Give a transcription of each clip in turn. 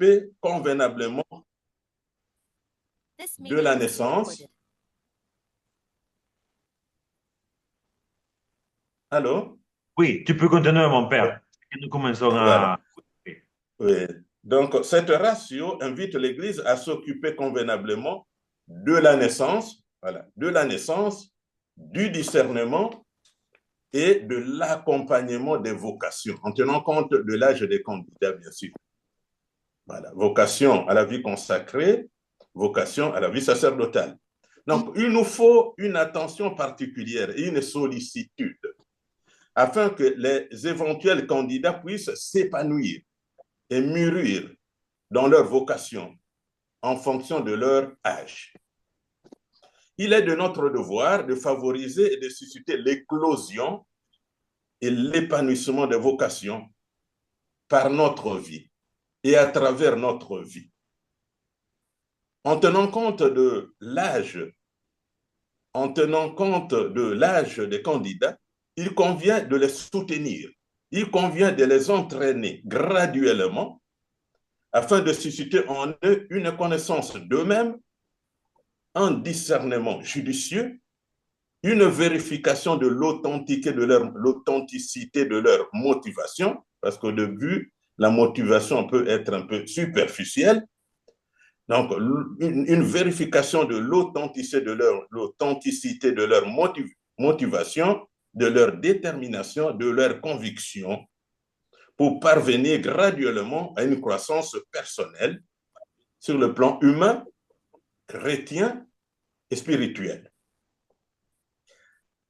s'occuper convenablement de la naissance. Allô? Oui, tu peux continuer, mon père. Nous commençons Voilà. à... Oui. Donc, cette ratio invite l'Église à s'occuper convenablement de la naissance, voilà, de la naissance, du discernement et de l'accompagnement des vocations, en tenant compte de l'âge des candidats, bien sûr. Voilà, vocation à la vie consacrée, vocation à la vie sacerdotale. Donc, il nous faut une attention particulière et une sollicitude afin que les éventuels candidats puissent s'épanouir et mûrir dans leur vocation en fonction de leur âge. Il est de notre devoir de favoriser et de susciter l'éclosion et l'épanouissement des vocations par notre vie et à travers notre vie. En tenant compte de l'âge, des candidats, il convient de les soutenir, il convient de les entraîner graduellement afin de susciter en eux une connaissance d'eux-mêmes, un discernement judicieux, une vérification de l'authenticité de leur motivation, parce qu'au début, la motivation peut être un peu superficielle. Donc, une vérification de l'authenticité de leur motivation, de leur détermination, de leur conviction, pour parvenir graduellement à une croissance personnelle sur le plan humain, chrétien et spirituel.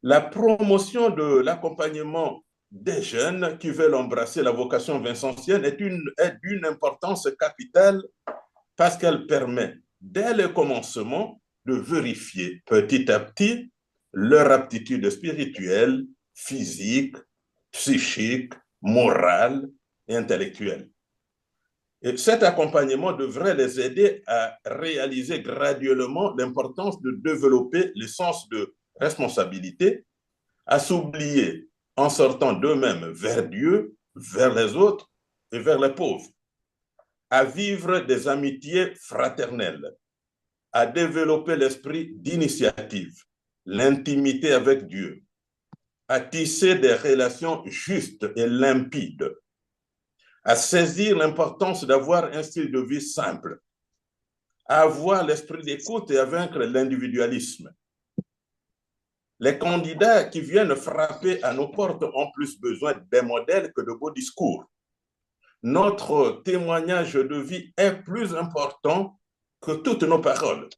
La promotion de l'accompagnement des jeunes qui veulent embrasser la vocation vincentienne est d'une importance capitale parce qu'elle permet, dès le commencement, de vérifier petit à petit leur aptitude spirituelle, physique, psychique, morale et intellectuelle. Et cet accompagnement devrait les aider à réaliser graduellement l'importance de développer le sens de responsabilité, à s'oublier en sortant d'eux-mêmes vers Dieu, vers les autres et vers les pauvres, à vivre des amitiés fraternelles, à développer l'esprit d'initiative, l'intimité avec Dieu, à tisser des relations justes et limpides, à saisir l'importance d'avoir un style de vie simple, à avoir l'esprit d'écoute et à vaincre l'individualisme. Les candidats qui viennent frapper à nos portes ont plus besoin des modèles que de beaux discours. Notre témoignage de vie est plus important que toutes nos paroles.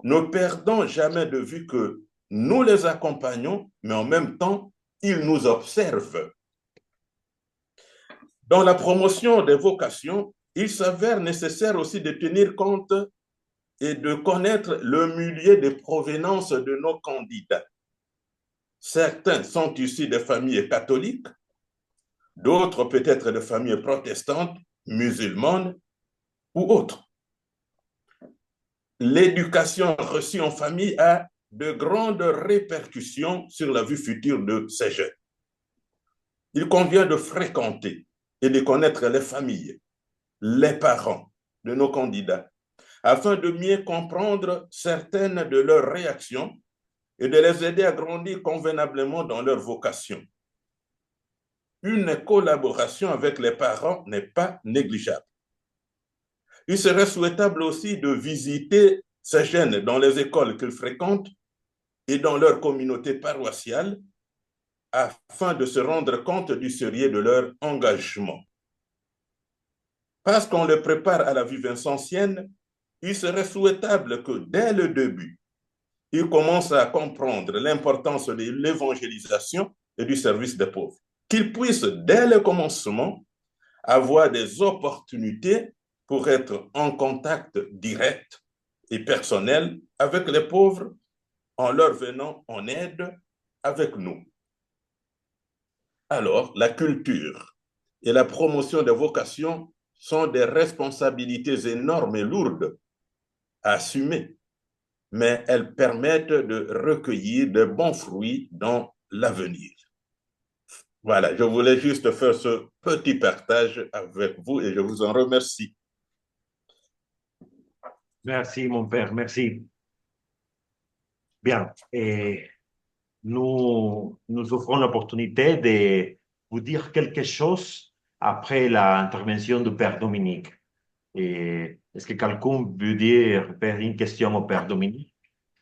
Ne perdons jamais de vue que nous les accompagnons, mais en même temps, ils nous observent. Dans la promotion des vocations, il s'avère nécessaire aussi de tenir compte et de connaître le milieu de provenance de nos candidats. Certains sont issus de familles catholiques, d'autres peut-être de familles protestantes, musulmanes ou autres. L'éducation reçue en famille a de grandes répercussions sur la vie future de ces jeunes. Il convient de fréquenter et de connaître les familles, les parents de nos candidats, afin de mieux comprendre certaines de leurs réactions et de les aider à grandir convenablement dans leur vocation. Une collaboration avec les parents n'est pas négligeable. Il serait souhaitable aussi de visiter ces jeunes dans les écoles qu'ils fréquentent et dans leur communauté paroissiale afin de se rendre compte du sérieux de leur engagement. Parce qu'on les prépare à la vie vincentienne, il serait souhaitable que dès le début, ils commencent à comprendre l'importance de l'évangélisation et du service des pauvres. Qu'ils puissent, dès le commencement, avoir des opportunités pour être en contact direct et personnel avec les pauvres en leur venant en aide avec nous. Alors, la culture et la promotion des vocations sont des responsabilités énormes et lourdes à assumer, mais elles permettent de recueillir de bons fruits dans l'avenir. Voilà, je voulais juste faire ce petit partage avec vous et je vous en remercie. Merci, mon père, merci. Bien. Et nous offrons l'opportunité de vous dire quelque chose après l'intervention du Père Dominique. Et est-ce que quelqu'un veut dire, faire une question au Père Dominique?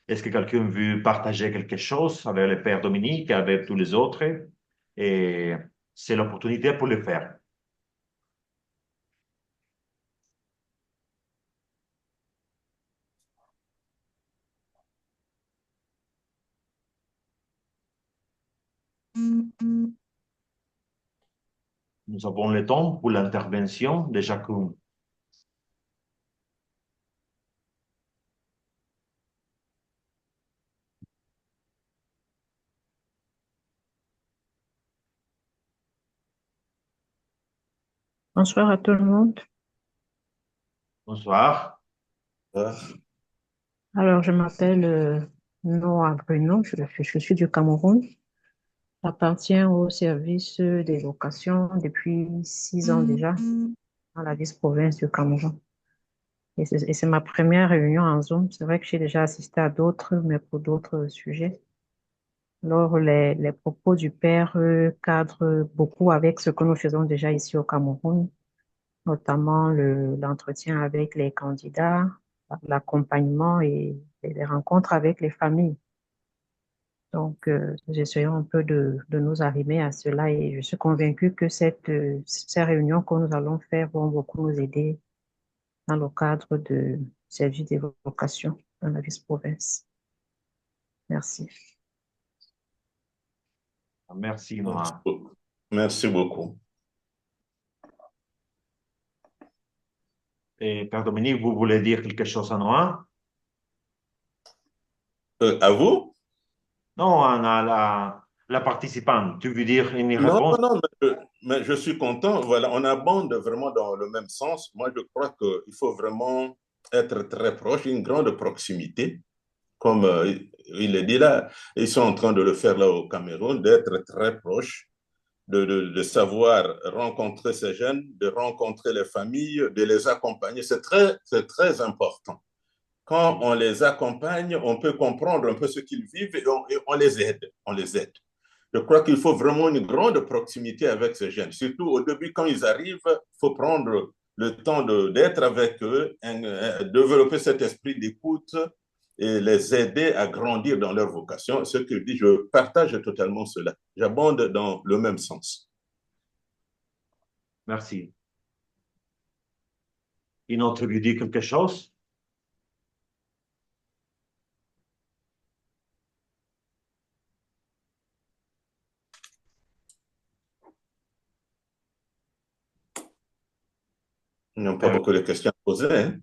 Est-ce que quelqu'un veut partager quelque chose avec le Père Dominique, avec tous les autres? Et c'est l'opportunité pour le faire. Nous avons le temps pour l'intervention de chacun. Bonsoir à tout le monde. Bonsoir. Ah, Alors, je m'appelle Noah Bruno, je suis du Cameroun. J'appartiens au service des vocations depuis 6 ans déjà dans la vice-province du Cameroun. Et c'est ma première réunion en Zoom. C'est vrai que j'ai déjà assisté à d'autres, mais pour d'autres sujets. Alors, les propos du père cadrent beaucoup avec ce que nous faisons déjà ici au Cameroun, notamment l'entretien avec les candidats, l'accompagnement et les rencontres avec les familles. Donc, nous essayons un peu de nous arrimer à cela et je suis convaincue que ces réunions que nous allons faire vont beaucoup nous aider dans le cadre de service des vocations dans la vice-province. Merci. Merci, merci Noah. beaucoup. Merci beaucoup. Et Père Dominique, vous voulez dire quelque chose à Noah? À vous? Non, on a la participante. Tu veux dire une Non, réponse? non, mais je suis content. Voilà, on abonde vraiment dans le même sens. Moi, je crois qu'il faut vraiment être très proche, une grande proximité. Comme il est dit là, ils sont en train de le faire là au Cameroun, d'être très proche, de savoir rencontrer ces jeunes, de rencontrer les familles, de les accompagner. C'est très important. Quand on les accompagne, on peut comprendre un peu ce qu'ils vivent et on les aide. On les aide. Je crois qu'il faut vraiment une grande proximité avec ces jeunes. Surtout au début, quand ils arrivent, il faut prendre le temps d'être avec eux, développer cet esprit d'écoute et les aider à grandir dans leur vocation. Ce que je dis, je partage totalement cela. J'abonde dans le même sens. Merci. Une autre veut dire quelque chose? Il n'y a pas Père, beaucoup de questions à poser. Hein.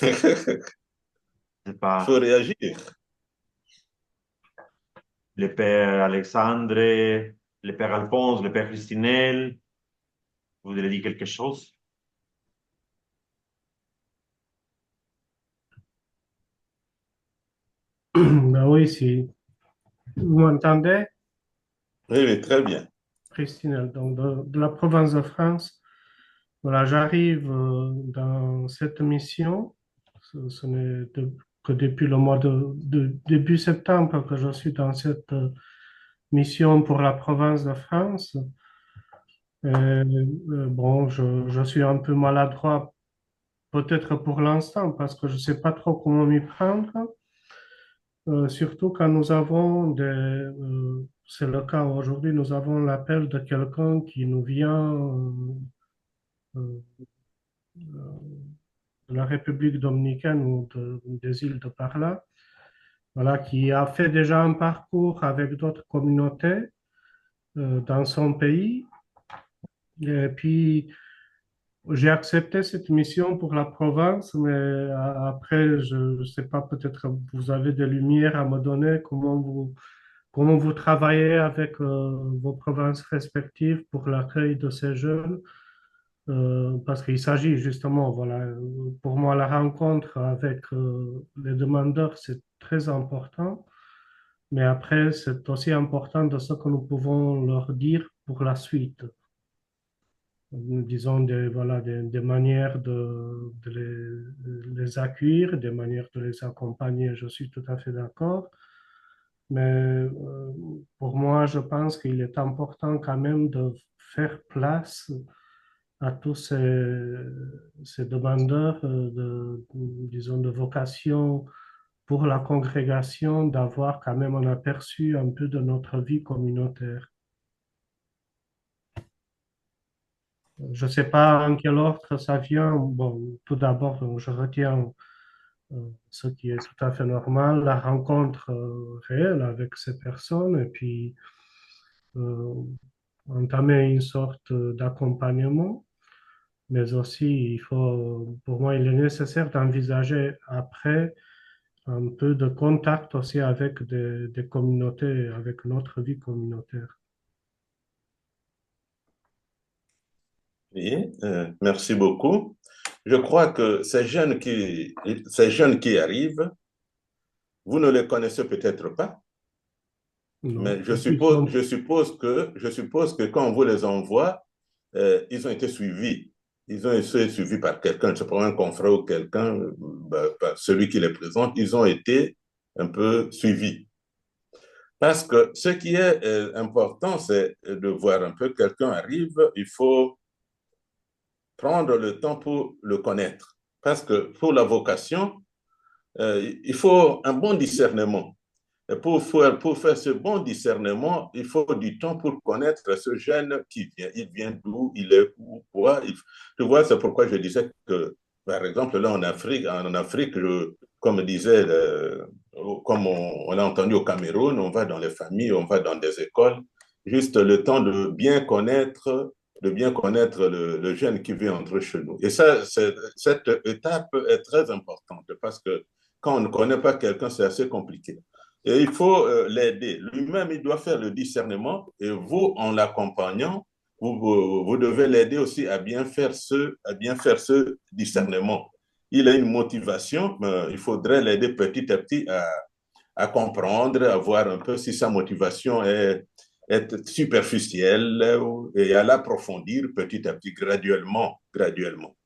Il c'est faut pas réagir. le Père Alexandre, le Père Alphonse, le Père Christinel. Vous voulez dire quelque chose? Ben oui, si vous m'entendez, Oui, oui, très bien. Christine, donc de la province de France, voilà, j'arrive dans cette mission. Ce n'est que depuis le mois de début septembre que je suis dans cette mission pour la province de France. Bon, je suis un peu maladroit, peut-être pour l'instant, parce que je ne sais pas trop comment m'y prendre. Surtout quand nous avons c'est le cas aujourd'hui, nous avons l'appel de quelqu'un qui nous vient euh, de la République dominicaine ou des îles de par là, voilà, qui a fait déjà un parcours avec d'autres communautés dans son pays. Et puis, j'ai accepté cette mission pour la province, mais après, je ne sais pas, peut-être vous avez des lumières à me donner, comment vous travaillez avec vos provinces respectives pour l'accueil de ces jeunes, parce qu'il s'agit justement, voilà, pour moi, la rencontre avec les demandeurs, c'est très important, mais après, c'est aussi important de ce que nous pouvons leur dire pour la suite. disons, voilà, des manières de les accueillir, des manières de les accompagner. Je suis tout à fait d'accord. Mais pour moi, je pense qu'il est important quand même de faire place à tous ces demandeurs disons, de vocation pour la congrégation, d'avoir quand même un aperçu un peu de notre vie communautaire. Je ne sais pas en quel ordre ça vient. Bon, tout d'abord, je retiens ce qui est tout à fait normal, la rencontre réelle avec ces personnes, et puis euh, entamer une sorte d'accompagnement, mais aussi pour moi, il est nécessaire d'envisager après un peu de contact aussi avec des communautés, avec notre vie communautaire. Oui, merci beaucoup. Je crois que ces jeunes qui arrivent, vous ne les connaissez peut-être pas, Non, mais effectivement. je suppose que quand on vous les envoie, ils ont été suivis. Ils ont été suivis par quelqu'un, je sais pas, un confrère ou quelqu'un, celui qui les présente, ils ont été un peu suivis. Parce que ce qui est important, c'est de voir un peu quelqu'un arrive, il faut prendre le temps pour le connaître. Parce que pour la vocation, il faut un bon discernement. Et pour faire ce bon discernement, il faut du temps pour connaître ce jeune qui vient. Il vient d'où, il est où, quoi. Tu vois, c'est pourquoi je disais que, par exemple, là en Afrique comme disait, comme on a entendu au Cameroun, on va dans les familles, on va dans des écoles, juste le temps de bien connaître le jeune qui vient entrer chez nous. Et ça, cette étape est très importante parce que quand on ne connaît pas quelqu'un, c'est assez compliqué. Et il faut l'aider. Lui-même, il doit faire le discernement et vous, en l'accompagnant, vous devez l'aider aussi à bien faire ce discernement. Il a une motivation, il faudrait l'aider petit à petit à comprendre, à voir un peu si sa motivation est superficielle et à l'approfondir petit à petit, graduellement, graduellement.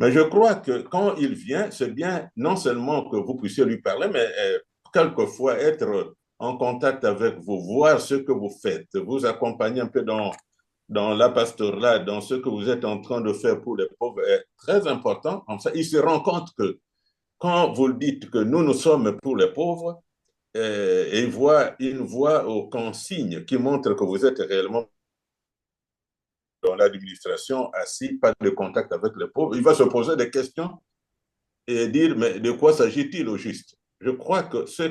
Mais je crois que quand il vient, c'est bien non seulement que vous puissiez lui parler, mais quelquefois être en contact avec vous, voir ce que vous faites, vous accompagner un peu dans la pastorat, dans ce que vous êtes en train de faire pour les pauvres est très important. Comme ça, il se rend compte que quand vous dites que nous sommes pour les pauvres, et il voit aucun signe qui montre que vous êtes réellement dans l'administration, assis, pas de contact avec les pauvres, il va se poser des questions et dire, mais de quoi s'agit-il au juste? Je crois que ce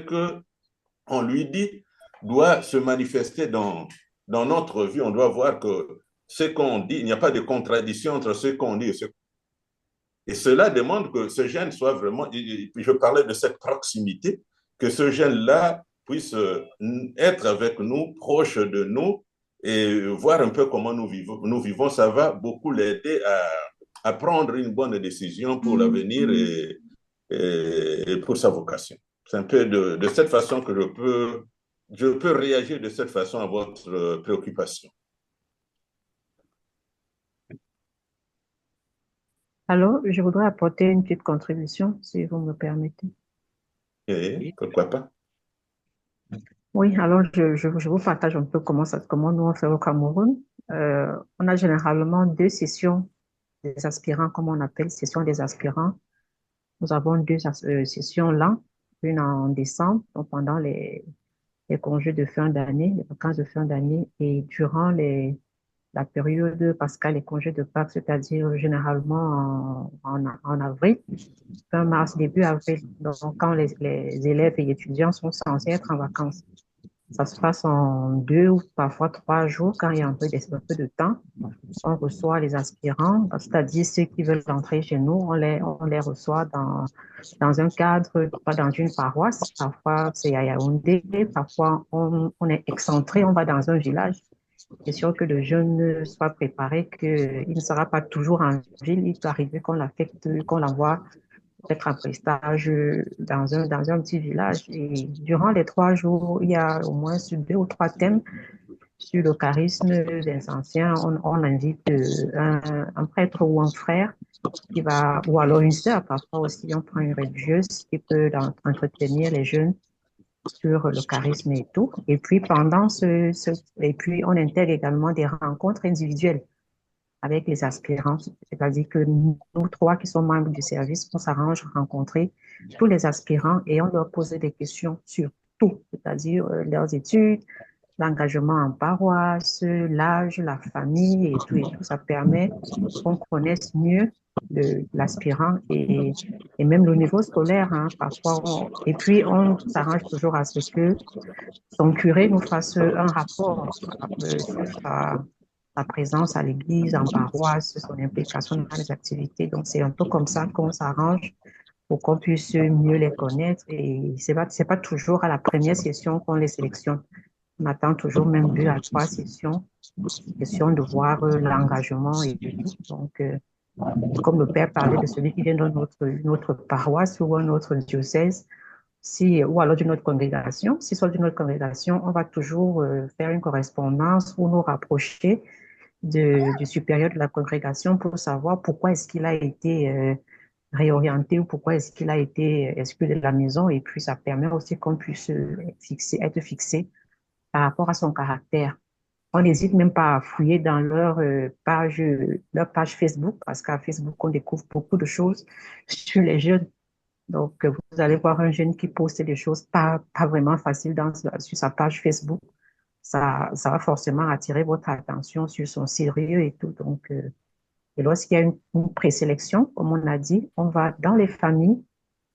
qu'on lui dit doit se manifester dans notre vie. On doit voir que ce qu'on dit, il n'y a pas de contradiction entre ce qu'on dit et cela demande que ce jeune soit vraiment, je parlais de cette proximité, que ce jeune-là puisse être avec nous, proche de nous, et voir un peu comment nous vivons. Ça va beaucoup l'aider à prendre une bonne décision pour l'avenir et pour sa vocation. C'est un peu de cette façon que je peux réagir de cette façon à votre préoccupation. Alors, je voudrais apporter une petite contribution, si vous me permettez. Et pourquoi pas? Oui, alors je vous partage un peu comment nous on fait au Cameroun. On a généralement deux sessions des aspirants, comme on appelle, session des aspirants. Nous avons deux sessions là, une en décembre, donc pendant les congés de fin d'année, les vacances de fin d'année, et durant la période pascale, les congés de Pâques, c'est-à-dire généralement en avril, fin mars, début avril, donc quand les élèves et étudiants sont censés être en vacances. Ça se passe en 2 ou parfois 3 jours quand il y a un peu de temps. On reçoit les aspirants, c'est-à-dire ceux qui veulent entrer chez nous, on les reçoit dans un cadre, pas dans une paroisse. Parfois, c'est à Yaoundé, parfois, on est excentré, on va dans un village. C'est sûr que le jeune soit préparé qu'il ne sera pas toujours en ville. Il peut arriver qu'on l'affecte, qu'on l'envoie peut-être après stage dans un petit village. Et durant les 3 jours, il y a au moins 2 ou 3 thèmes sur le charisme des anciens, on invite un prêtre ou un frère qui va, ou alors une sœur, parfois aussi, on prend une religieuse qui peut entretenir les jeunes sur le charisme et tout. Et puis et puis on intègre également des rencontres individuelles avec les aspirants. C'est-à-dire que nous trois qui sommes membres du service, on s'arrange à rencontrer tous les aspirants et on leur pose des questions sur tout, c'est-à-dire leurs études, l'engagement en paroisse, l'âge, la famille et tout. Et tout ça permet qu'on connaisse mieux l'aspirant et même le niveau scolaire. Hein, parfois, et puis on s'arrange toujours à ce que son curé nous fasse un rapport sur sa présence à l'église, en paroisse, son implication dans les activités. Donc, c'est un peu comme ça qu'on s'arrange pour qu'on puisse mieux les connaître. Et c'est pas toujours à la première session qu'on les sélectionne. On attend toujours même 2 à 3 sessions, question de voir l'engagement et tout. Donc, comme le père parlait de celui qui vient de notre paroisse ou un autre diocèse, ou alors d'une autre congrégation. Si c'est d'une autre congrégation, on va toujours faire une correspondance ou nous rapprocher du supérieur de la congrégation pour savoir pourquoi est-ce qu'il a été réorienté ou pourquoi est-ce qu'il a été exclu de la maison. Et puis, ça permet aussi qu'on puisse être fixé par rapport à son caractère. On n'hésite même pas à fouiller dans leur page Facebook, parce qu'à Facebook, on découvre beaucoup de choses sur les jeunes. Donc, vous allez voir un jeune qui poste des choses pas vraiment faciles sur sa page Facebook. Ça va forcément attirer votre attention sur son sérieux et tout. Donc, et lorsqu'il y a une présélection, comme on a dit, on va dans les familles,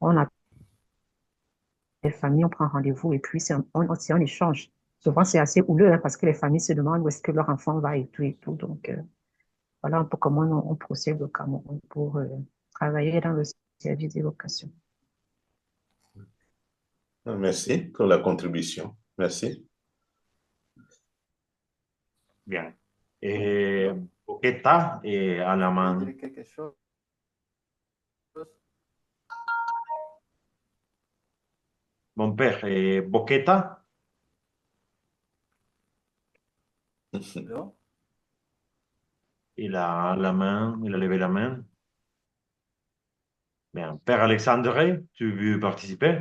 on a les familles, on prend rendez-vous et puis c'est un échange. Souvent, c'est assez houleux hein, parce que les familles se demandent où est-ce que leur enfant va et tout et tout. Donc, voilà un peu comment on procède au Cameroun pour travailler dans le service d'évocation. Merci pour la contribution. Merci. Bien. Et Boqueta et à la main. Quelque chose. Mon père, et Boqueta? Non? Il a la main, il a levé la main. Bien. Père Alexandre, tu veux participer?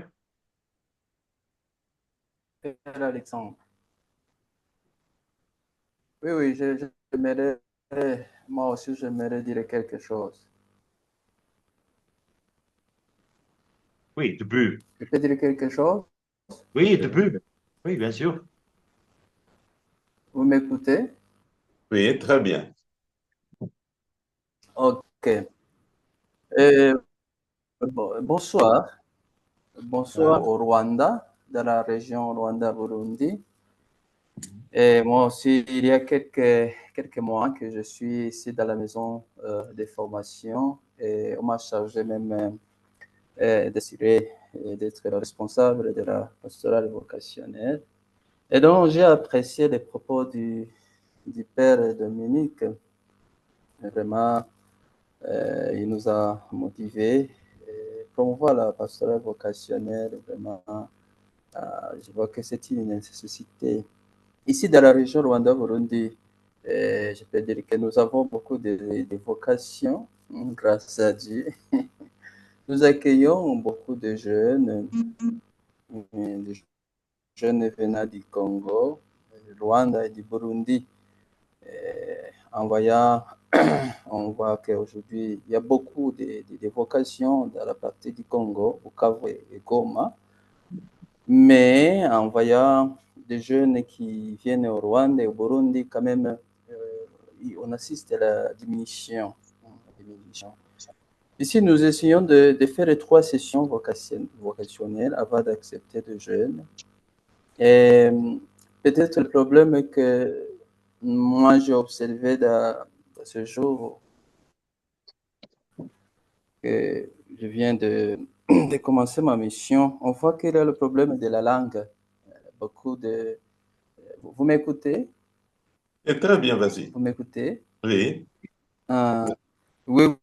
Père Alexandre. Oui, j'aimerais, moi aussi, j'aimerais dire quelque chose. Oui, tu peux. Je peux dire quelque chose? Oui, tu peux. Oui, bien sûr. Vous m'écoutez? Oui, très bien. Ok. Bonsoir. Bonsoir au Rwanda, dans la région Rwanda-Burundi. Et moi aussi, il y a quelques mois que je suis ici dans la maison de formation et on m'a chargé même d'assurer d'être le responsable de la pastorale vocationnelle. Et donc, j'ai apprécié les propos du père Dominique. Vraiment, il nous a motivés. Promouvoir la pastorale vocationnelle, vraiment, je vois que c'est une nécessité. Ici, dans la région Rwanda-Burundi, je peux dire que nous avons beaucoup de vocations, grâce à Dieu. Nous accueillons beaucoup de jeunes venant du Congo, du Rwanda et du Burundi. En voyant, on voit qu'aujourd'hui, il y a beaucoup de vocations dans la partie du Congo, Bukavu et Goma. Mais en voyant des jeunes qui viennent au Rwanda et au Burundi, quand même, on assiste à la diminution. Ici, nous essayons de faire 3 sessions vocationnelles avant d'accepter de jeunes. Et peut-être le problème que moi j'ai observé dans ce jour, que je viens de commencer ma mission, on voit qu'il y a le problème de la langue. Vous m'écoutez? Et très bien, vas-y. Vous m'écoutez? Oui. Oui.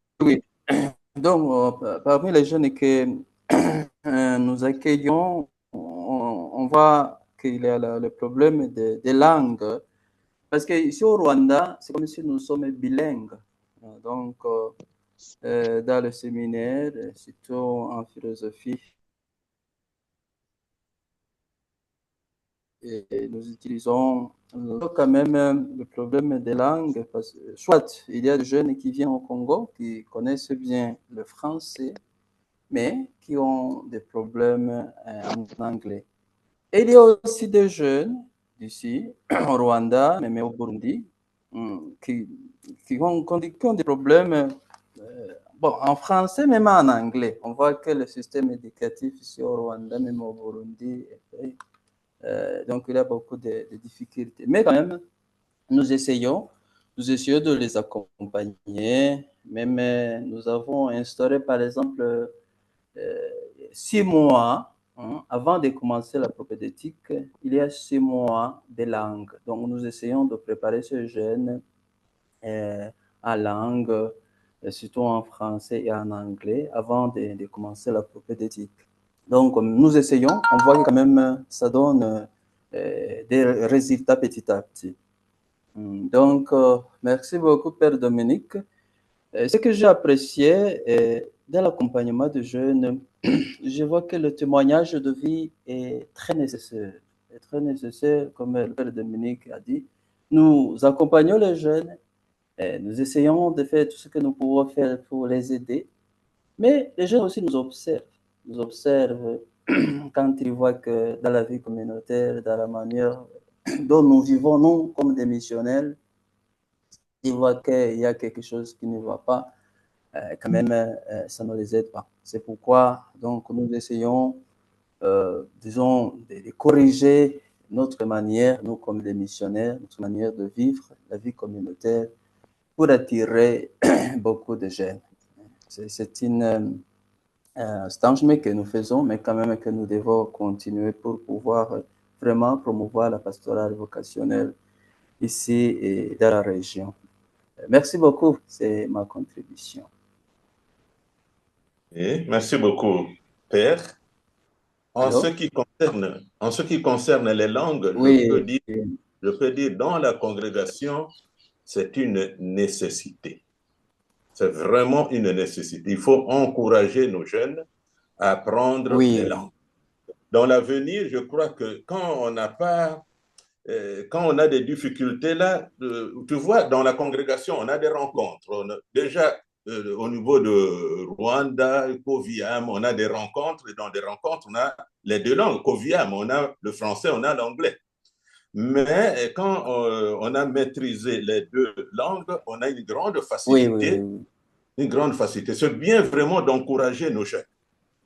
Donc, parmi les jeunes que nous accueillons, on voit qu'il y a le problème des langues parce qu'ici au Rwanda, c'est comme si nous sommes bilingues. Donc, dans le séminaire, surtout en philosophie, et nous utilisons quand même le problème des langues, parce que soit il y a des jeunes qui viennent au Congo, qui connaissent bien le français, mais qui ont des problèmes en anglais. Et il y a aussi des jeunes d'ici, au Rwanda, même au Burundi, qui ont des problèmes bon, en français, même en anglais. On voit que le système éducatif ici au Rwanda, même au Burundi, donc il y a beaucoup de difficultés. Mais quand même, nous essayons de les accompagner. Même nous avons instauré, par exemple, 6 mois avant de commencer la propédétique, il y a 6 mois de langue. Donc, nous essayons de préparer ces jeunes en langue, surtout en français et en anglais, avant de commencer la propédétique. Donc, nous essayons, on voit que quand même ça donne des résultats petit à petit. Donc, merci beaucoup, Père Dominique. Ce que j'ai apprécié dans l'accompagnement de jeunes, je vois que le témoignage de vie est très nécessaire. Est très nécessaire, comme le Père Dominique a dit. Nous accompagnons les jeunes, nous essayons de faire tout ce que nous pouvons faire pour les aider, mais les jeunes aussi nous observent quand ils voient que dans la vie communautaire, dans la manière dont nous vivons, nous, comme des missionnaires, ils voient qu'il y a quelque chose qui ne va pas, quand même, ça ne les aide pas. C'est pourquoi, donc, nous essayons, disons, de corriger notre manière, nous, comme des missionnaires, notre manière de vivre la vie communautaire pour attirer beaucoup de jeunes. C'est un changement que nous faisons, mais quand même que nous devons continuer pour pouvoir vraiment promouvoir la pastorale vocationnelle ici et dans la région. Merci beaucoup, c'est ma contribution. Et merci beaucoup, Père. En ce qui concerne les langues, oui, je peux dire dans la congrégation, c'est une nécessité. C'est vraiment une nécessité. Il faut encourager nos jeunes à apprendre les langues. Dans l'avenir, je crois que quand on a des difficultés là, tu vois, dans la congrégation, on a des rencontres. Déjà, au niveau de Rwanda, Koviam, on a des rencontres, et dans des rencontres, on a les deux langues. Koviam, on a le français, on a l'anglais. Mais quand on a maîtrisé les deux langues, on a une grande facilité. Une grande facilité. C'est bien vraiment d'encourager nos jeunes.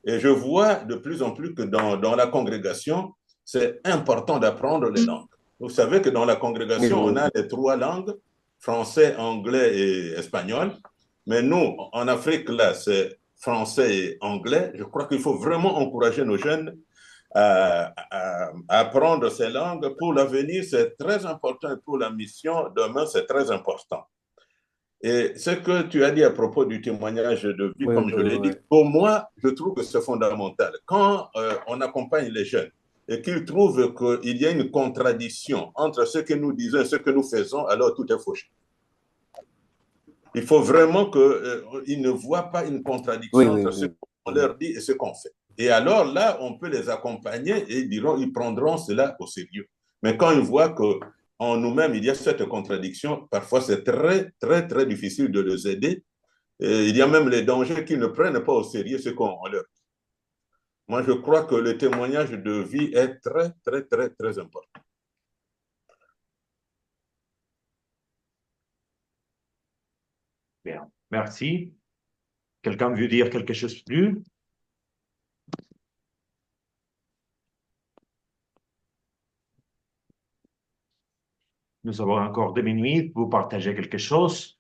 Et je vois de plus en plus que dans la congrégation, c'est important d'apprendre les langues. Vous savez que dans la congrégation, on a les 3 langues, français, anglais et espagnol. Mais nous, en Afrique, là, c'est français et anglais. Je crois qu'il faut vraiment encourager nos jeunes à apprendre ces langues. Pour l'avenir, c'est très important. Et pour la mission, demain, c'est très important. Et ce que tu as dit à propos du témoignage de vie, comme je l'ai dit, pour moi, je trouve que c'est fondamental. Quand on accompagne les jeunes et qu'ils trouvent qu'il y a une contradiction entre ce que nous disons et ce que nous faisons, alors tout est fauché. Il faut vraiment qu'ils ne voient pas une contradiction entre ce qu'on leur dit et ce qu'on fait. Et alors là, on peut les accompagner et ils prendront cela au sérieux. Mais quand ils voient qu'en nous-mêmes, il y a cette contradiction, parfois c'est très, très, très difficile de les aider. Et il y a même les dangers qu'ils ne prennent pas au sérieux ce qu'on leur dit. Moi, je crois que le témoignage de vie est très, très, très, très important. Bien, merci. Quelqu'un veut dire quelque chose de plus? Nous avons encore 2 minutes. Vous partagez quelque chose?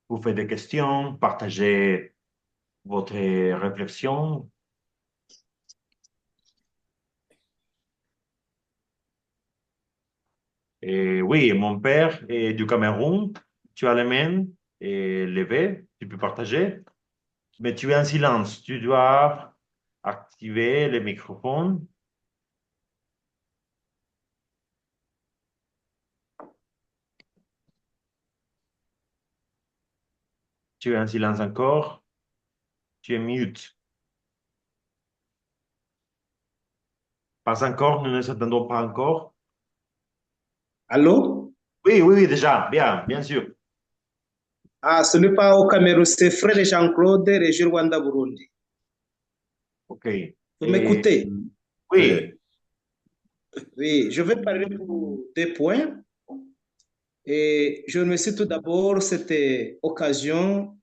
Vous faites des questions? Partagez votre réflexion? Et oui, mon père est du Cameroun. Tu as les mains levées. Tu peux partager. Mais tu es en silence. Tu dois activer le microphone. Tu es en silence encore. Tu es mute. Pas encore, nous ne nous attendons pas encore. Allô? Oui, oui, oui, déjà, bien sûr. Ah, ce n'est pas au Cameroun, c'est Frère Jean-Claude, Région Rwanda-Burundi. OK. Vous Et- m'écoutez? Oui, Oui, je vais parler pour 2 points. Et je remercie tout d'abord cette occasion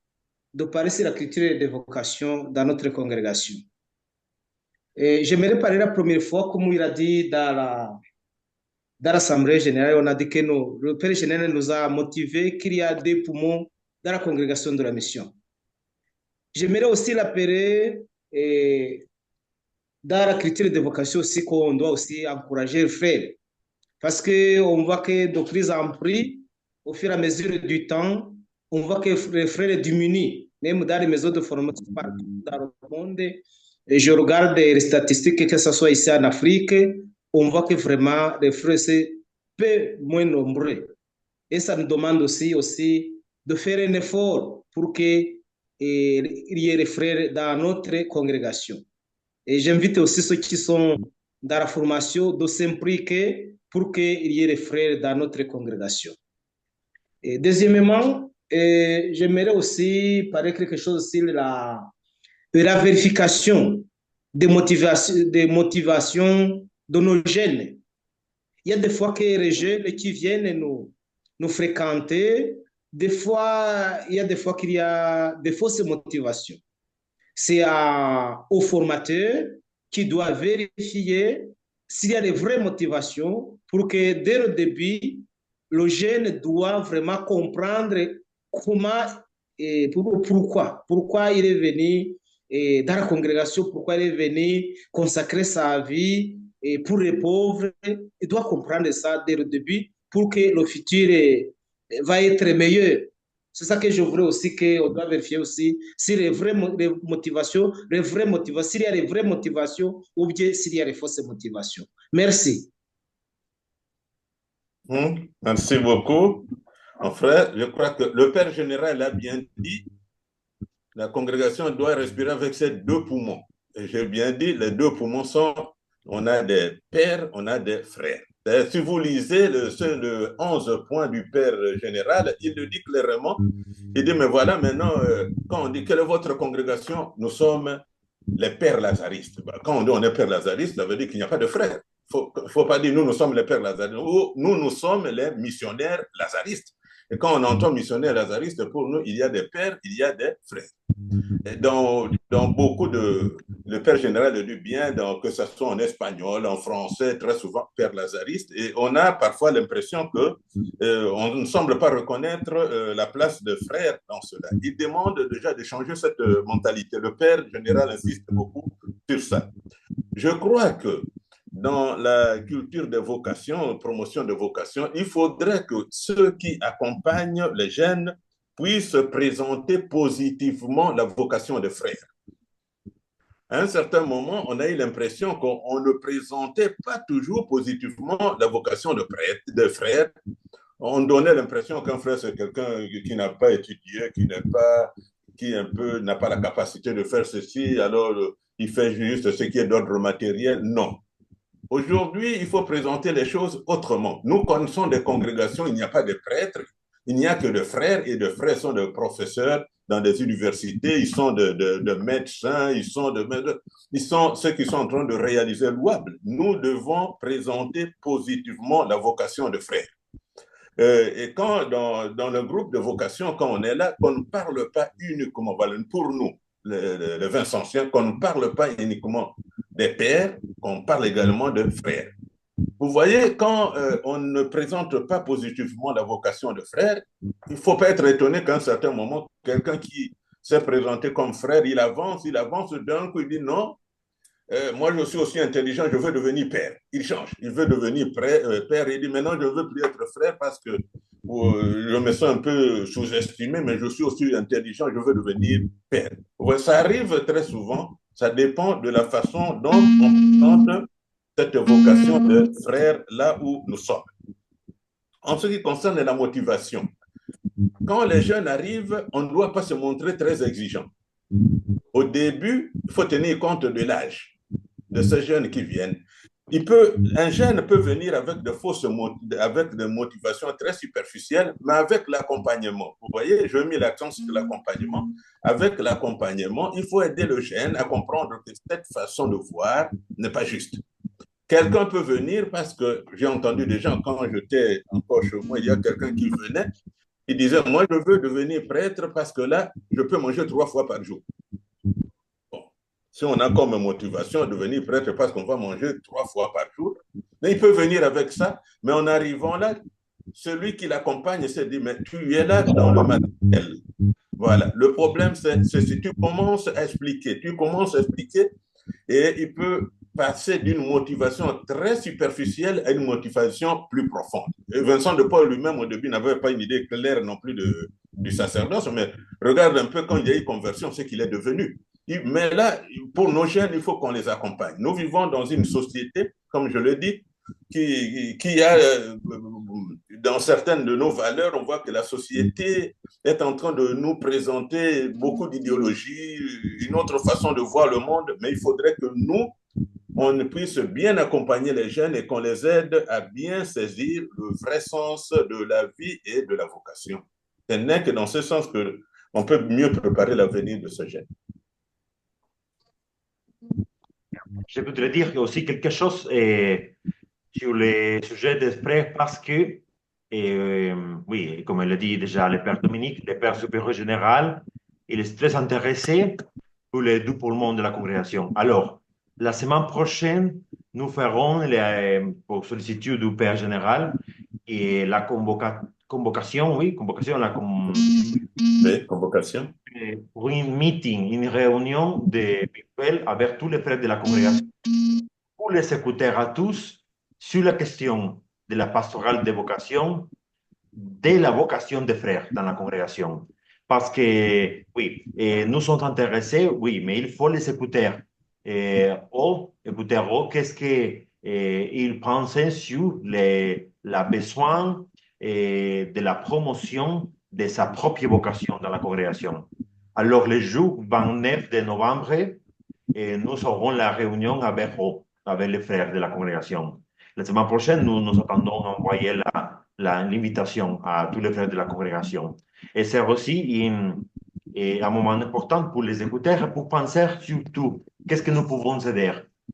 de parler sur la culture des vocations dans notre congrégation. Et j'aimerais parler la première fois, comme il a dit dans l'Assemblée générale, on a dit que le Père général nous a motivés qu'il y a 2 poumons dans la congrégation de la mission. J'aimerais aussi l'appeler dans la culture des vocations aussi qu'on doit aussi encourager le frère. Parce qu'on voit que de plus en plus, au fur et à mesure du temps, on voit que les frères diminuent, même dans les maisons de formation partout dans le monde. Et je regarde les statistiques, que ce soit ici en Afrique, on voit que vraiment les frères sont peu moins nombreux. Et ça nous demande aussi de faire un effort pour qu'il y ait des frères dans notre congrégation. Et j'invite aussi ceux qui sont dans la formation de s'impliquer pour qu'il y ait des frères dans notre congrégation. Et deuxièmement, j'aimerais aussi parler quelque chose sur la vérification des motivations de nos jeunes. Il y a des fois que les jeunes qui viennent nous fréquenter, il y a des fois qu'il y a des fausses motivations. C'est au formateur qui doit vérifier s'il y a des vraies motivations pour que dès le début, le jeune doit vraiment comprendre comment et pourquoi il est venu dans la congrégation, pourquoi il est venu consacrer sa vie pour les pauvres. Il doit comprendre ça dès le début pour que le futur va être meilleur. C'est ça que je voudrais aussi qu'on doit vérifier aussi si les vraies motivations, s'il y a les vraies motivations ou bien s'il y a les fausses motivations. Merci. Merci beaucoup, mon frère. Je crois que le Père général a bien dit, la congrégation doit respirer avec ses 2 poumons. Et j'ai bien dit, les 2 poumons sont, on a des pères, on a des frères. Et si vous lisez le 11 points du Père général, il le dit clairement. Il dit, mais voilà, maintenant, quand on dit quelle est votre congrégation, nous sommes les pères lazaristes. Quand on dit on est père lazariste, ça veut dire qu'il n'y a pas de frères. Il ne faut pas dire nous sommes les pères lazaristes. Nous sommes les missionnaires lazaristes. Et quand on entend missionnaire lazariste, pour nous, il y a des pères, il y a des frères. Et dans beaucoup le Père général le dit bien, que ce soit en espagnol, en français, très souvent Père lazariste. Et on a parfois l'impression qu'on ne semble pas reconnaître la place de frère dans cela. Il demande déjà de changer cette mentalité. Le Père général insiste beaucoup sur ça. Je crois que dans la culture de vocation, promotion de vocation, il faudrait que ceux qui accompagnent les jeunes puissent présenter positivement la vocation de frère. À un certain moment, on a eu l'impression qu'on ne présentait pas toujours positivement la vocation de frère. On donnait l'impression qu'un frère, c'est quelqu'un qui n'a pas étudié, qui n'a pas la capacité de faire ceci, alors il fait juste ce qui est d'ordre matériel. Non. Aujourd'hui, il faut présenter les choses autrement. Nous connaissons des congrégations, il n'y a pas de prêtres, il n'y a que de frères, et de frères sont des professeurs dans des universités, ils sont de médecins, ils sont ceux qui sont en train de réaliser louable. Nous devons présenter positivement la vocation de frère. Et quand dans le groupe de vocation, quand on est là, qu'on ne parle pas uniquement, pour nous, les Vincentiens, qu'on ne parle pas uniquement des pères, qu'on parle également de frères. Vous voyez, quand on ne présente pas positivement la vocation de frère, il ne faut pas être étonné qu'à un certain moment, quelqu'un qui s'est présenté comme frère, il avance d'un coup, il dit non, moi je suis aussi intelligent, je veux devenir père. Il change, il veut devenir père, il dit maintenant je ne veux plus être frère parce que je me sens un peu sous-estimé, mais je suis aussi intelligent, je veux devenir père. Ouais, ça arrive très souvent, ça dépend de la façon dont on présente cette vocation de frère là où nous sommes. En ce qui concerne la motivation, quand les jeunes arrivent, on ne doit pas se montrer très exigeant. Au début, il faut tenir compte de l'âge de ces jeunes qui viennent. Un jeune peut venir avec avec des motivations très superficielles, mais avec l'accompagnement. Vous voyez, je mets l'accent sur l'accompagnement. Avec l'accompagnement, il faut aider le jeune à comprendre que cette façon de voir n'est pas juste. Quelqu'un peut venir parce que j'ai entendu des gens, quand j'étais encore chez moi, il y a quelqu'un qui venait, il disait, moi je veux devenir prêtre parce que là, je peux manger 3 fois par jour. Bon. Si on a comme motivation de devenir prêtre parce qu'on va manger 3 fois par jour, mais il peut venir avec ça, mais en arrivant là, celui qui l'accompagne se dit, mais tu es là dans le matériel. Voilà. Le problème, c'est si tu commences à expliquer, et il peut passer d'une motivation très superficielle à une motivation plus profonde. Et Vincent de Paul lui-même, au début, n'avait pas une idée claire non plus du sacerdoce, mais regarde un peu quand il y a eu conversion, ce qu'il est devenu. Mais là, pour nos jeunes, il faut qu'on les accompagne. Nous vivons dans une société, comme je le dis, qui a, dans certaines de nos valeurs, on voit que la société est en train de nous présenter beaucoup d'idéologies, une autre façon de voir le monde, mais il faudrait que nous, on puisse bien accompagner les jeunes et qu'on les aide à bien saisir le vrai sens de la vie et de la vocation. Ce n'est que dans ce sens qu'on peut mieux préparer l'avenir de ce jeune. Je voudrais dire aussi quelque chose sur le sujet des frères parce que, oui, comme l'a dit déjà le Père Dominique, le Père supérieur général, il est très intéressé pour les 2 pôlements de la congrégation. Alors, la semaine prochaine, nous ferons, pour sollicitude du Père général, et la convocation, pour une meeting, une réunion virtuelle avec tous les frères de la congrégation, pour les écouter à tous sur la question de la pastorale de vocation, de la vocation des frères dans la congrégation. Parce que, oui, nous sommes intéressés, oui, mais il faut les écouter. Écouter qu'est-ce qu'ils pensent sur la besoin de la promotion de sa propre vocation dans la congrégation. Alors, le jour 29 de novembre, nous aurons la réunion avec les frères de la congrégation. La semaine prochaine, nous attendons envoyer l'invitation à tous les frères de la congrégation. Et c'est aussi un moment important pour les écouteurs, pour penser surtout qu'est-ce que nous pouvons aider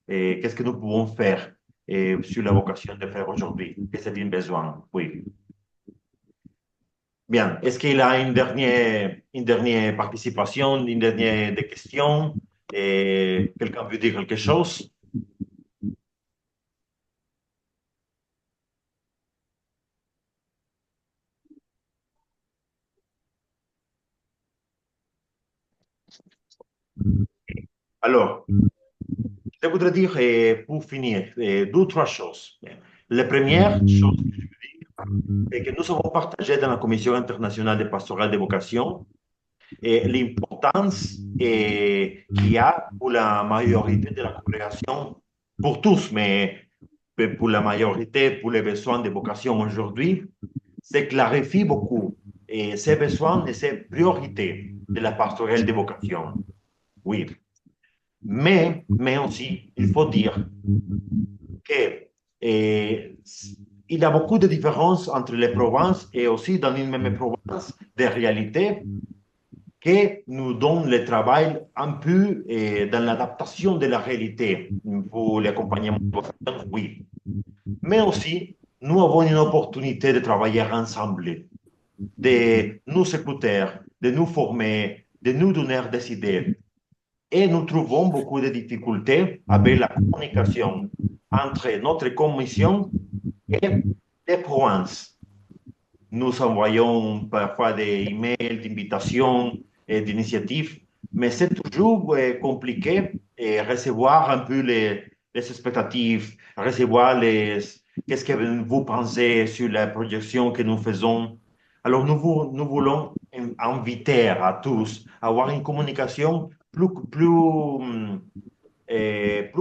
et qu'est-ce que nous pouvons faire sur la vocation de frères aujourd'hui, que c'est un besoin. Oui. Bien, est-ce qu'il y a une dernière participation, une dernière question? Quelqu'un veut dire quelque chose? Alors, je voudrais dire, pour finir, 2 ou 3 choses. La première chose que je veux dire est que nous avons partagé dans la Commission internationale de pastorale de vocation l'importance qu'il y a pour la majorité de la congrégation, pour tous, mais pour la majorité, pour les besoins de vocation aujourd'hui, c'est clarifier beaucoup ces besoins et ces priorités de la pastorale de vocation. Oui. Mais aussi, il faut dire qu'il y a beaucoup de différences entre les provinces et aussi dans une même province des réalités qui nous donnent le travail un peu dans l'adaptation de la réalité pour l'accompagnement de vocation, oui. Mais aussi, nous avons une opportunité de travailler ensemble, de nous écouter, de nous former, de nous donner des idées. Et nous trouvons beaucoup de difficultés avec la communication entre notre commission et les provinces. Nous envoyons parfois des emails d'invitation et d'initiatives, mais c'est toujours compliqué de recevoir un peu les expectatives, recevoir qu'est-ce que vous pensez sur la projection que nous faisons. Alors, nous voulons inviter à tous à avoir une communication plus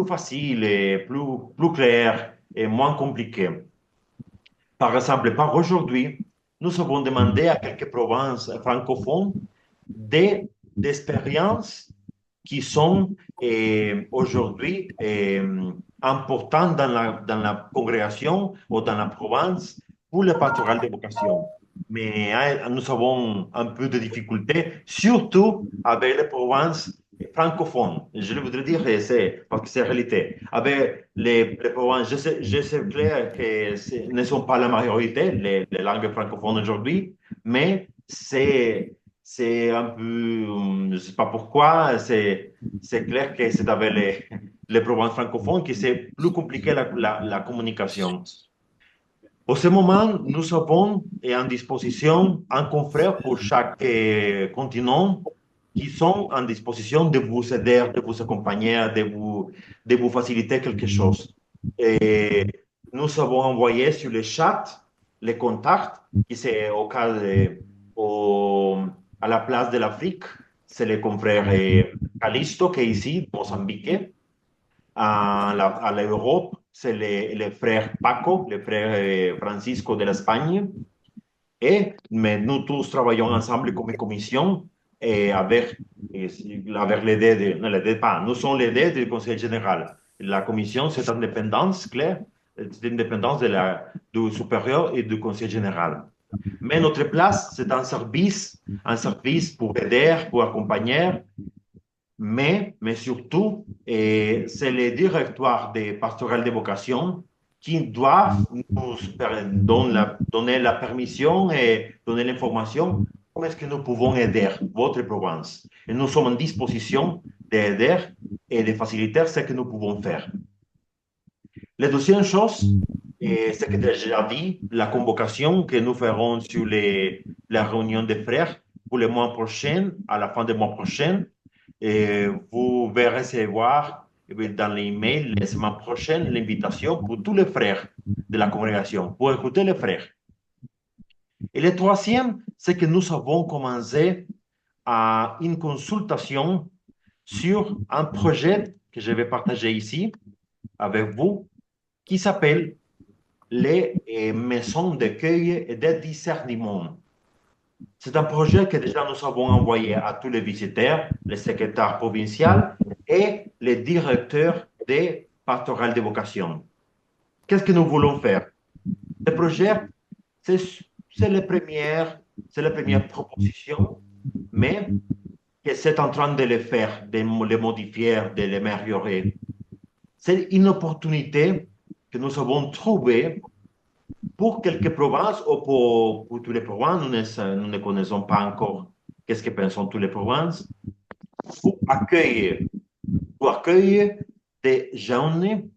facile, plus claire et moins compliquée. Par exemple, par aujourd'hui, nous avons demandé à quelques provinces francophones d'expériences qui sont aujourd'hui importantes dans la congrégation ou dans la province pour le pastoral de vocation. Mais nous avons un peu de difficultés, surtout avec les provinces francophones. Je voudrais dire que parce que c'est la réalité. Avec les provinces, je sais clair que ne sont pas la majorité, les langues francophones aujourd'hui, mais c'est un peu, je ne sais pas pourquoi, c'est clair que c'est avec les provinces francophones que c'est plus compliqué la communication. Au ce moment, nous avons en disposition un confrère pour chaque continent qui sont en disposition de vous aider, de vous accompagner, de vous faciliter quelque chose. Et nous avons envoyé sur le chat les contacts, qui c'est au cas à la place de l'Afrique, c'est le confrère Calisto qui est ici, Mozambique. À l'Europe, c'est le frère Paco, le frère Francisco de l'Espagne. Mais nous tous travaillons ensemble comme commission et avec l'aide non, l'aide pas, nous sommes l'aide du Conseil général. La commission, c'est indépendance claire, c'est indépendance du supérieur et du Conseil général. Mais notre place, c'est un service pour aider, pour accompagner, mais surtout, c'est le directoire des pastorales de vocation qui doivent nous donner la permission et donner l'information comment est-ce que nous pouvons aider votre province. Et nous sommes en disposition d'aider et de faciliter ce que nous pouvons faire. La deuxième chose, c'est que déjà dit, la convocation que nous ferons sur la réunion des frères pour le mois prochain, à la fin du mois prochain, et vous verrez recevoir dans l'email la semaine prochaine l'invitation pour tous les frères de la congrégation, pour écouter les frères. Et le troisième, c'est que nous avons commencé à une consultation sur un projet que je vais partager ici avec vous, qui s'appelle les maisons d'accueil et de discernement. C'est un projet que déjà nous avons envoyé à tous les visiteurs, les secrétaires provinciaux et les directeurs des pastorales de vocation. Qu'est-ce que nous voulons faire? Ce projet, c'est la première proposition, mais que c'est en train de le faire, de le modifier, de l'améliorer. C'est une opportunité que nous avons trouvée pour quelques provinces ou pour toutes les provinces, nous ne connaissons pas encore qu'est-ce que pensent toutes les provinces, pour accueillir des jeunes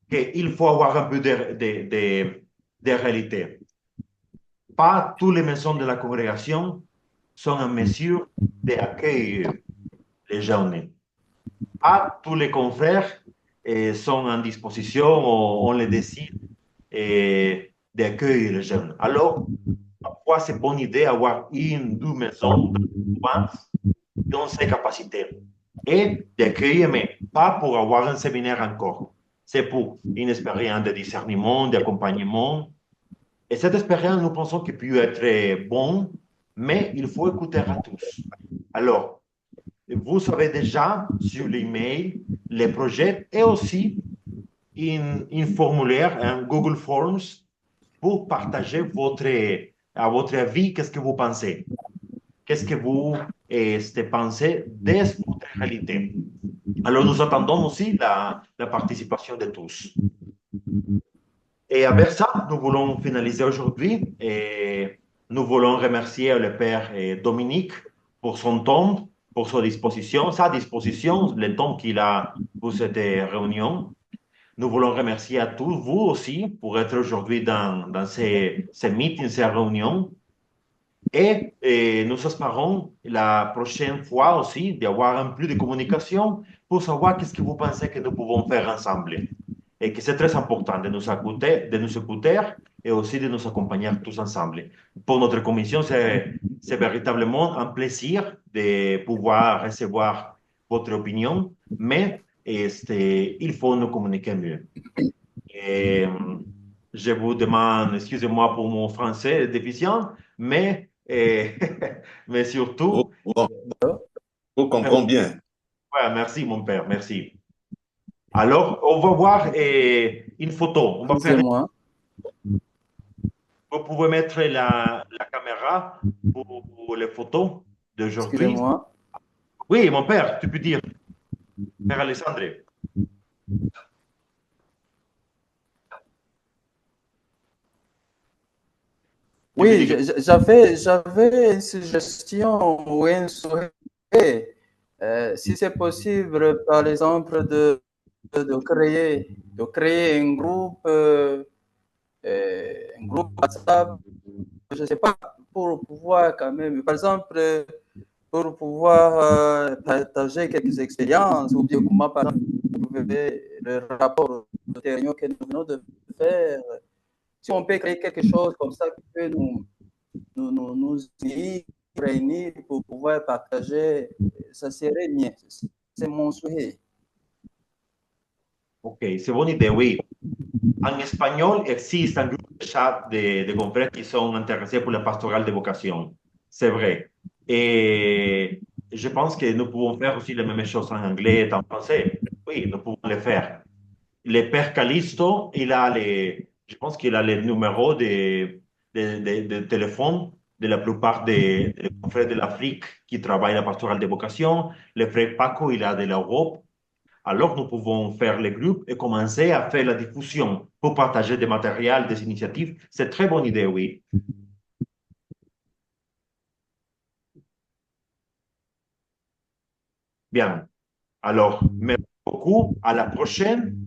qu'il faut avoir un peu de réalité. Pas toutes les maisons de la congrégation sont en mesure d'accueillir les jeunes. Pas tous les confrères sont en disposition, on les décide d'accueillir les jeunes. Alors, parfois, c'est une bonne idée d'avoir une, deux maisons dans ces capacités et d'accueillir, mais pas pour avoir un séminaire encore. C'est pour une expérience de discernement, d'accompagnement. Et cette expérience, nous pensons qu'elle peut être bonne, mais il faut écouter à tous. Alors, vous savez déjà sur l'email les projets et aussi un formulaire, un Google Forms pour partager à votre avis, qu'est-ce que vous pensez? Qu'est-ce que vous pensez de votre réalité? Alors, nous attendons aussi la participation de tous. Et avec ça, nous voulons finaliser aujourd'hui et nous voulons remercier le Père Dominique pour son temps, pour sa disposition, le temps qu'il a pour cette réunion. Nous voulons remercier à tous, vous aussi, pour être aujourd'hui dans ces meetings, ces réunions. Et nous espérons la prochaine fois aussi d'avoir un peu de communication pour savoir qu'est-ce que vous pensez que nous pouvons faire ensemble. Et que c'est très important de nous écouter et aussi de nous accompagner tous ensemble. Pour notre commission, c'est véritablement un plaisir de pouvoir recevoir votre opinion, mais il faut nous communiquer mieux. Je vous demande, excusez-moi pour mon français déficient, mais, mais Vous, surtout, vous, vous comprenez bien. ouais, merci mon père, merci. Alors, on va voir une photo. On va faire, Excusez-moi. vous pouvez mettre la caméra pour les photos d'aujourd'hui. Excusez-moi. Oui, mon père, tu peux dire, Père Alessandre. Tu peux Oui, dire. j'avais une suggestion ou un souhait. Si c'est possible, par exemple, de créer un groupe WhatsApp, je ne sais pas, pour pouvoir quand même, par exemple, pour pouvoir partager quelques expériences ou bien comment, par exemple, le rapport de réunion que nous venons de faire. Si on peut créer quelque chose comme ça qui peut nous unir, réunir pour pouvoir partager, ça serait bien. C'est mon souhait. Ok, c'est une bonne idée, oui. En espagnol, existe un groupe de chat de confrères qui sont intéressés pour la pastorale de vocation. C'est vrai. Et je pense que nous pouvons faire aussi les mêmes choses en anglais et en français. Oui, nous pouvons le faire. Le père Callisto, je pense qu'il a les numéros de téléphone de la plupart des confrères de l'Afrique qui travaillent la pastorale de vocation. Le frère Paco, il a de l'Europe. Alors, nous pouvons faire les groupes et commencer à faire la diffusion pour partager des matériels, des initiatives. C'est une très bonne idée, oui. Bien. Alors, merci beaucoup. À la prochaine.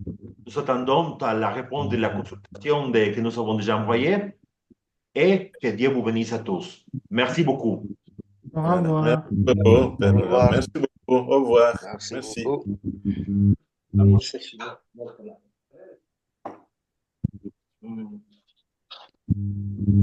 Nous attendons à la réponse de la consultation que nous avons déjà envoyée et que Dieu vous bénisse à tous. Merci beaucoup. Au Voilà. Merci revoir. beaucoup, Au Père. revoir. Merci beaucoup. Au revoir. Merci Merci. beaucoup. Ah, bon, c'est fini. Voilà.